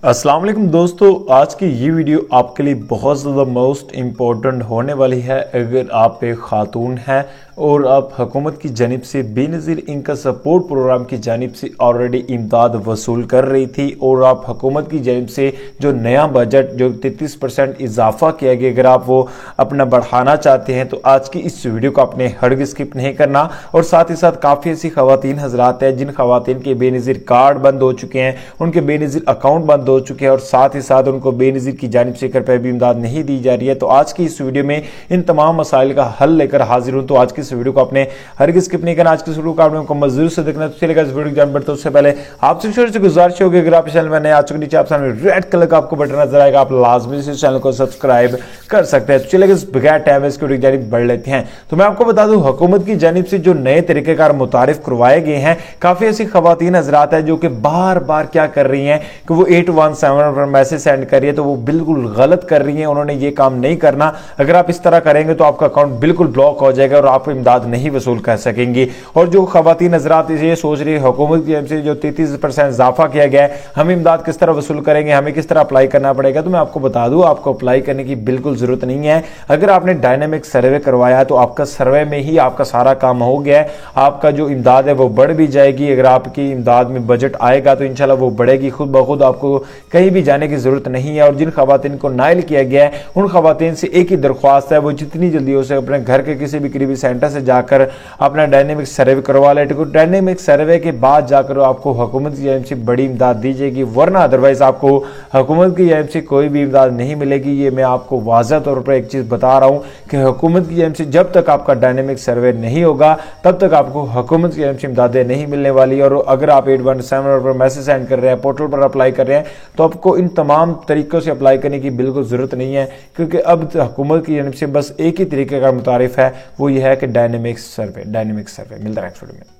अस्सलाम वालेकुम दोस्तों, आज की ये वीडियो आपके लिए बहुत ज़्यादा मोस्ट इम्पोर्टेंट होने वाली है। अगर आप एक खातून हैं और आप हुकूमत की जानिब से बेनज़ीर इनका सपोर्ट प्रोग्राम की जानिब से ऑलरेडी इमदाद वसूल कर रही थी और आप हुकूमत की जानिब से जो नया बजट जो 33% इजाफा किया गया, अगर आप वो अपना बढ़ाना चाहते हैं तो आज की इस वीडियो को आपने हरगिज़ स्किप नहीं करना। और साथ ही साथ काफ़ी ऐसी ख़वातीन हज़रात हैं जिन ख़वातीन के बेनज़ीर कार्ड बंद हो चुके हैं, उनके बेनज़ीर अकाउंट बंद हो चुके हैं और साथ ही साथ उनको बेनज़ीर की जानिब से 1 रुपया भी इमदाद नहीं दी जा रही है। तो आज की इस वीडियो में इन तमाम मसाइल का हल लेकर हाजिर हूं। तो आज की इस वीडियो को आपने हरगिज़ स्किप नहीं करना, आज की इस वीडियो को आपने मुकम्मल जरूर से देखना। तो चलेगा इस वीडियो को जान बढ़ते उससे पहले आपसे छोटी सी गुजारिश होगी, अगर आप चैनल में नए आ चुके नीचे आप सामने रेड कलर का आपको बटन नजर आएगा, आप लाजमी से चैनल को सब्सक्राइब कर सकते हैं। तो चलेगा इस बगैर टाइम वेस्ट की जानिब बढ़ लेते हैं। तो मैं आपको बता दूं, हुकूमत की जानिब से जो नए तरीकेकार मुतारिफ करवाए गए हैं, काफी ऐसी खवातीन हजरात है जो कि बार बार क्या कर रही हैं कि वो 817 पर मैसेज सेंड कर रही है, तो वो बिल्कुल गलत कर रही है। उन्होंने ये काम नहीं करना। अगर आप इस तरह करेंगे तो आपका अकाउंट बिल्कुल ब्लॉक हो जाएगा और आप इमदाद नहीं वसूल कर सकेंगे। और जो खवातीन हजरात ये सोच रही है हुकूमत की तरफ से जो 33% इजाफा किया गया है, हम इमदाद किस तरह वसूल करेंगे, हमें किस तरह अप्लाई करना पड़ेगा, तो मैं आपको बता दूं आपको अप्लाई करने की बिल्कुल जरूरत नहीं है। अगर आपने डायनेमिक सर्वे करवाया तो आपका सर्वे में ही आपका सारा काम हो गया है। आपका जो इमदाद है वो बढ़ भी जाएगी। अगर आपकी इमदाद में बजट आएगा तो इंशाल्लाह वो बढ़ेगी खुद ब खुद, आपको कहीं भी जाने की जरूरत नहीं है। और जिन खवातीन को नाइल किया गया है उन खवातीन से एक ही दरख्वास्त है, वो जितनी जल्दी हो सके अपने घर के किसी भी करीबी सेंटर से जाकर अपना डायनेमिक सर्वे करवा ले। डायनेमिक सर्वे के बाद जाकर आपको हुकूमत की जानिब से बड़ी इमदाद दी जाएगी, वरना अदरवाइज आपको हुकूमत की जानिब से कोई भी इमदाद नहीं मिलेगी। ये मैं आपको वाज़ह तौर पर एक चीज बता रहा हूं कि हुकूमत की जानिब से जब तक आपका डायनेमिक सर्वे नहीं होगा तब तक आपको हुकूमत की जानिब से इमदादें नहीं मिलने वाली। और अगर आप 817 पर मैसेज सेंड कर रहे हैं, पोर्टल पर अप्लाई कर रहे हैं, तो आपको इन तमाम तरीकों से अप्लाई करने की बिल्कुल जरूरत नहीं है, क्योंकि अब हुकूमत की जानिब से बस एक ही तरीके का मुतारिफ है, वो ये है कि डायनेमिक सर्वे। मिलता है नेक्स्ट वीडियो में।